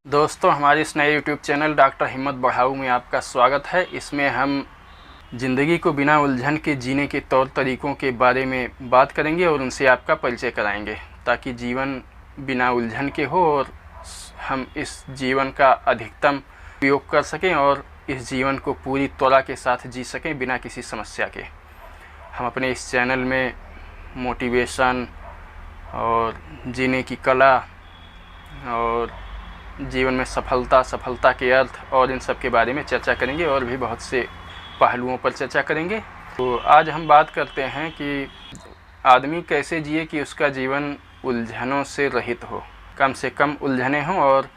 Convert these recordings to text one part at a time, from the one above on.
दोस्तों, हमारे इस नए YouTube चैनल डॉक्टर हिम्मत बढ़ाऊ में आपका स्वागत है। इसमें हम ज़िंदगी को बिना उलझन के जीने के तौर तरीक़ों के बारे में बात करेंगे और उनसे आपका परिचय कराएंगे, ताकि जीवन बिना उलझन के हो और हम इस जीवन का अधिकतम उपयोग कर सकें और इस जीवन को पूरी त्वरा के साथ जी सकें बिना किसी समस्या के। हम अपने इस चैनल में मोटिवेशन और जीने की कला और जीवन में सफलता के अर्थ और इन सब के बारे में चर्चा करेंगे और भी बहुत से पहलुओं पर चर्चा करेंगे। तो आज हम बात करते हैं कि आदमी कैसे जिए कि उसका जीवन उलझनों से रहित हो, कम से कम उलझनें हों और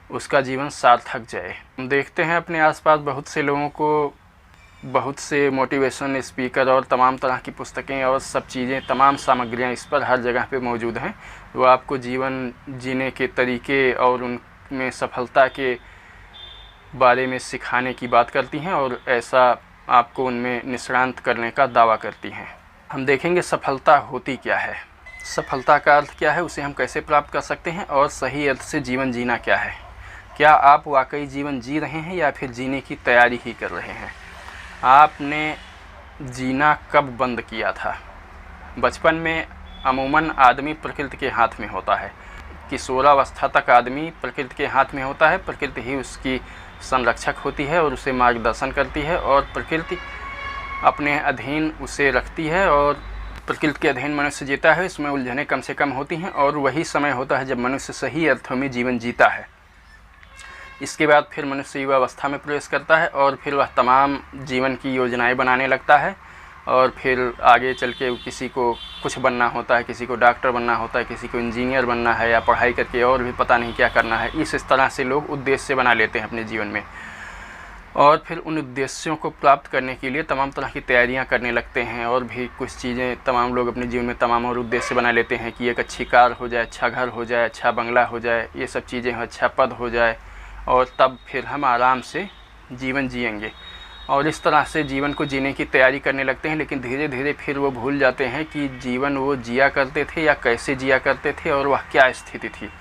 उसका जीवन सार्थक जाए। हम देखते हैं अपने आसपास बहुत से लोगों को बहुत से मोटिवेशन स्पीकर और तमाम तरह की पुस्तकें और सब चीज़ें, तमाम सामग्रियां इस पर हर जगह पे मौजूद हैं। वो आपको जीवन जीने के तरीके और उनमें सफलता के बारे में सिखाने की बात करती हैं और ऐसा आपको उनमें निष्णात करने का दावा करती हैं। हम देखेंगे सफलता होती क्या है, सफलता का अर्थ क्या है, उसे हम कैसे प्राप्त कर सकते हैं और सही अर्थ से जीवन जीना क्या है। क्या आप वाकई जीवन जी रहे हैं या फिर जीने की तैयारी ही कर रहे हैं। आपने जीना कब बंद किया था। बचपन में अमूमन आदमी प्रकृति के हाथ में होता है। किशोरावस्था तक आदमी प्रकृति के हाथ में होता है। प्रकृति ही उसकी संरक्षक होती है और उसे मार्गदर्शन करती है और प्रकृति अपने अधीन उसे रखती है और प्रकृति के अधीन मनुष्य जीता है। इसमें उलझनें कम से कम होती हैं और वही समय होता है जब मनुष्य सही अर्थों में जीवन जीता है। इसके बाद फिर मनुष्य युवावस्था में प्रवेश करता है और फिर वह तमाम जीवन की योजनाएं बनाने लगता है और फिर आगे चल के किसी को कुछ बनना होता है, किसी को डॉक्टर बनना होता है, किसी को इंजीनियर बनना है या पढ़ाई करके और भी पता नहीं क्या करना है। इस तरह से लोग उद्देश्य बना लेते हैं अपने जीवन में और फिर उन उद्देश्यों को प्राप्त करने के लिए तमाम तरह की तैयारियां करने लगते हैं और भी कुछ चीज़ें तमाम लोग अपने जीवन में तमाम और उद्देश्य बना लेते हैं कि एक अच्छी कार हो जाए, अच्छा घर हो जाए, अच्छा बंगला हो जाए, ये सब चीज़ें, अच्छा पद हो जाए और तब फिर हम आराम से जीवन जिएंगे और इस तरह से जीवन को जीने की तैयारी करने लगते हैं। लेकिन धीरे धीरे फिर वो भूल जाते हैं कि जीवन वो जिया करते थे या कैसे जिया करते थे और वह क्या स्थिति थी।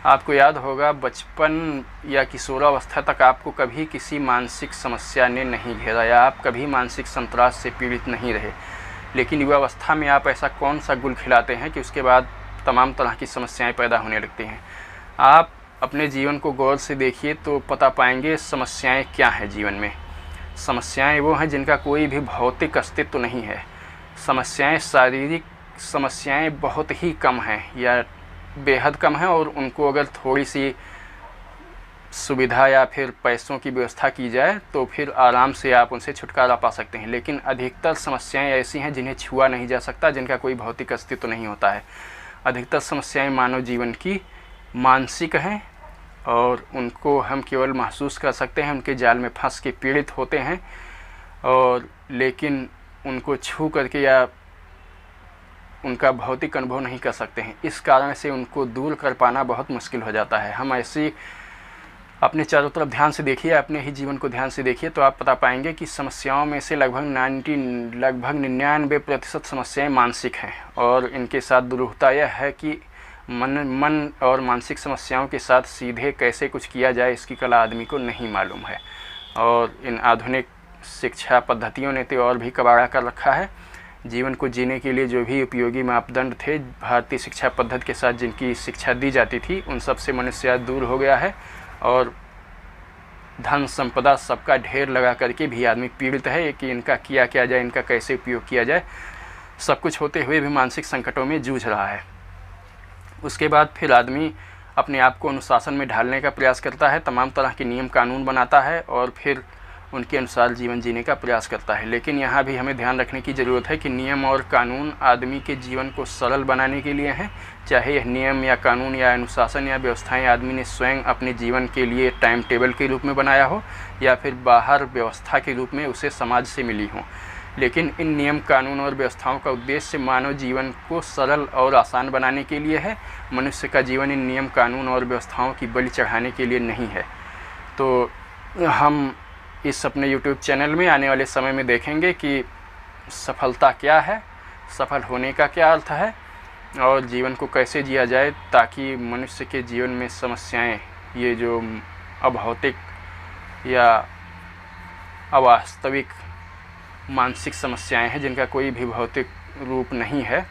आपको याद होगा बचपन या किशोरावस्था तक आपको कभी किसी मानसिक समस्या ने नहीं घेरा या आप कभी मानसिक संतरास से पीड़ित नहीं रहे। लेकिन युवावस्था में आप ऐसा कौन सा गुल खिलाते हैं कि उसके बाद तमाम तरह की समस्याएँ पैदा होने लगती हैं। आप अपने जीवन को गौर से देखिए तो पता पाएंगे समस्याएं क्या हैं जीवन में। समस्याएं वो हैं जिनका कोई भी भौतिक अस्तित्व नहीं है। समस्याएं, शारीरिक समस्याएं बहुत ही कम हैं या बेहद कम हैं और उनको अगर थोड़ी सी सुविधा या फिर पैसों की व्यवस्था की जाए तो फिर आराम से आप उनसे छुटकारा पा सकते हैं। लेकिन अधिकतर समस्याएं ऐसी हैं जिन्हें छुआ नहीं जा सकता, जिनका कोई भौतिक अस्तित्व नहीं होता है। अधिकतर समस्याएं मानव जीवन की मानसिक हैं और उनको हम केवल महसूस कर सकते हैं, उनके जाल में फंस के पीड़ित होते हैं और लेकिन उनको छू करके या उनका भौतिक अनुभव नहीं कर सकते हैं। इस कारण से उनको दूर कर पाना बहुत मुश्किल हो जाता है। हम ऐसी अपने चारों तरफ ध्यान से देखिए, अपने ही जीवन को ध्यान से देखिए तो आप पता पाएंगे कि समस्याओं में से लगभग 99% समस्याएं मानसिक हैं और इनके साथ दुरूहता यह है कि मन और मानसिक समस्याओं के साथ सीधे कैसे कुछ किया जाए इसकी कला आदमी को नहीं मालूम है। और इन आधुनिक शिक्षा पद्धतियों ने तो और भी कबाड़ा कर रखा है। जीवन को जीने के लिए जो भी उपयोगी मापदंड थे भारतीय शिक्षा पद्धति के साथ जिनकी शिक्षा दी जाती थी, उन सब से मनुष्य दूर हो गया है और धन संपदा सबका ढेर लगा करके भी आदमी पीड़ित है कि इनका किया क्या जाए, इनका कैसे उपयोग किया जाए। सब कुछ होते हुए भी मानसिक संकटों में जूझ रहा है। उसके बाद फिर आदमी अपने आप को अनुशासन में ढालने का प्रयास करता है, तमाम तरह के नियम कानून बनाता है और फिर उनके अनुसार जीवन जीने का प्रयास करता है। लेकिन यहाँ भी हमें ध्यान रखने की ज़रूरत है कि नियम और कानून आदमी के जीवन को सरल बनाने के लिए हैं। चाहे यह नियम या कानून या अनुशासन या व्यवस्थाएं आदमी ने स्वयं अपने जीवन के लिए टाइम टेबल के रूप में बनाया हो या फिर बाहर व्यवस्था के रूप में उसे समाज से मिली हो। लेकिन इन नियम कानून और व्यवस्थाओं का उद्देश्य मानव जीवन को सरल और आसान बनाने के लिए है। मनुष्य का जीवन इन नियम कानून और व्यवस्थाओं की बलि चढ़ाने के लिए नहीं है। तो हम इस अपने YouTube चैनल में आने वाले समय में देखेंगे कि सफलता क्या है, सफल होने का क्या अर्थ है और जीवन को कैसे जिया जाए ताकि मनुष्य के जीवन में समस्याएं ये जो अभौतिक या अवास्तविक मानसिक समस्याएं हैं जिनका कोई भी भौतिक रूप नहीं है,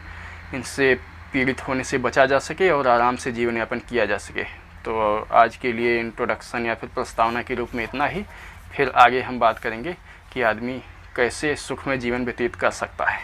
इनसे पीड़ित होने से बचा जा सके और आराम से जीवन यापन किया जा सके। तो आज के लिए इंट्रोडक्शन या फिर प्रस्तावना के रूप में इतना ही। फिर आगे हम बात करेंगे कि आदमी कैसे सुखमय जीवन व्यतीत कर सकता है।